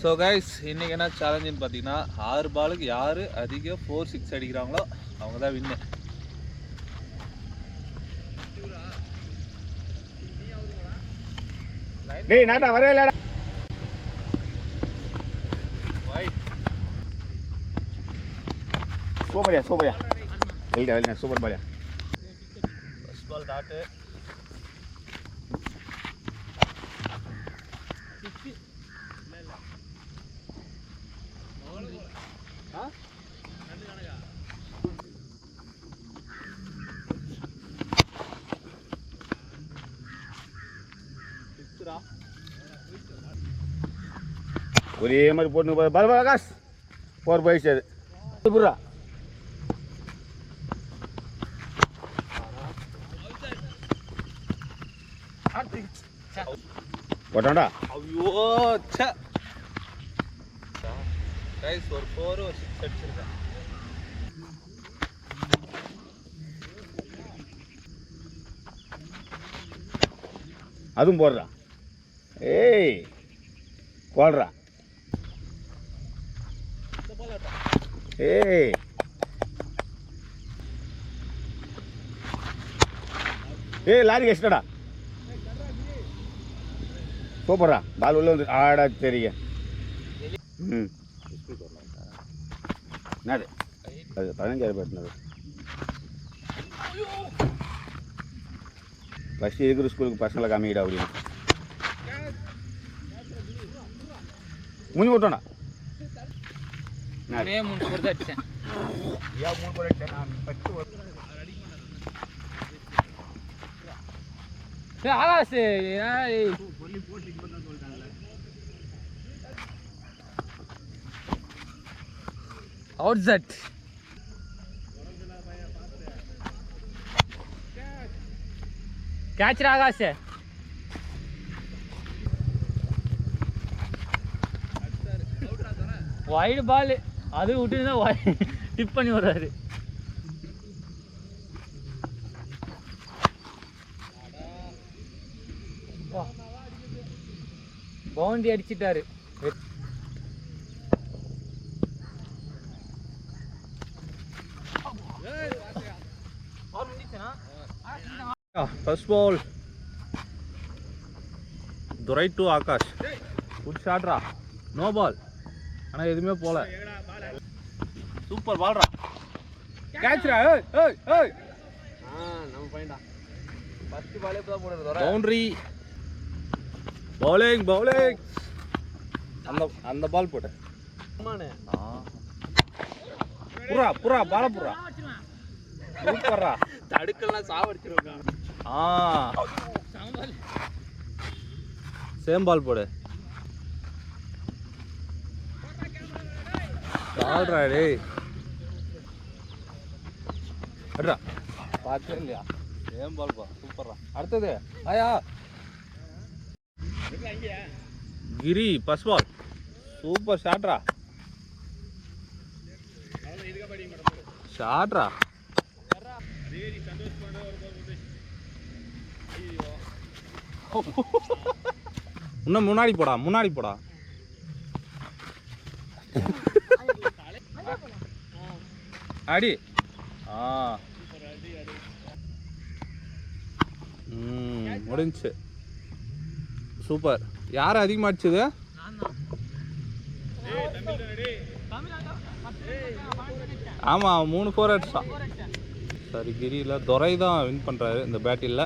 So guys இன்றைக்கி என்ன சேலஞ்சுன்னு பார்த்தீங்கன்னா 6 பாலுக்கு யார் அதிகம் 4-6 அடிக்கிறாங்களோ அவங்க தான் வின்னு. டேய் நாட்டா வரவே இல்லடா. சூப்பர்யா இல்ல சூப்பர் பால்யா. First ball dot. ஒரே மாதிரி போட்டு பால் ஆகாஷ் 4 போயிடுச்சு. அது புறா போட்டான்டா. ஐயோ ச்சே கைஸ் ஒரு 4 ஒரு 6 அடிச்சிருக்கேன். அதுவும் போடுறா. ஏய் போடுறா. ஏய் லாரி கஷ்டடா. சூப்பரா பால் உள்ள வந்து ஆடா தெரிய. என்னது அது 15,000 பேட்டினது. ஃபஸ்ட்டு இருக்கிற ஸ்கூலுக்கு பசங்களை காமிக்கிடா அப்படின்னு முடிஞ்சு போட்டோண்ணா. Out catch Akash. Wide ball அது விட்டுருந்தா டிப் பண்ணி வர்றாரு. பவுண்டரி அடிச்சிட்டாரு. First ball Durai to Akash. Good ஷாட்ரா. நோ பால் ஆனால் எதுவுமே போல. சூப்பர் பால்ரா. கேட்ச்ரா. நம்ம பையன்டா ஃபர்ஸ்ட் பாலே இப்பதான் போடுறது. பவுண்டரி. பவுலிங் அந்த பால் போட்டு புறா பால புறா. சூப்பர்ரா. தடுக்கலாம் சாவடிச்சிருக்கான். சேம் பால் போடு. பால்ரா டேய். அட்ரா பார்த்தே இல்லையா? சேம் பால் பா. சூப்பர்ரா. அடுத்தது ஆயா கிரி. First ball super ஷாட்ரா. இன்னும் முன்னாடி போடா. அடி. முடிஞ்சு. சூப்பர். யார் அதிகமாக அடிச்சது? ஆமாம் 3 4 அடிச்சான். சரி கிரியில் துரை தான் வின் பண்ணுறாரு இந்த பேட்டில்.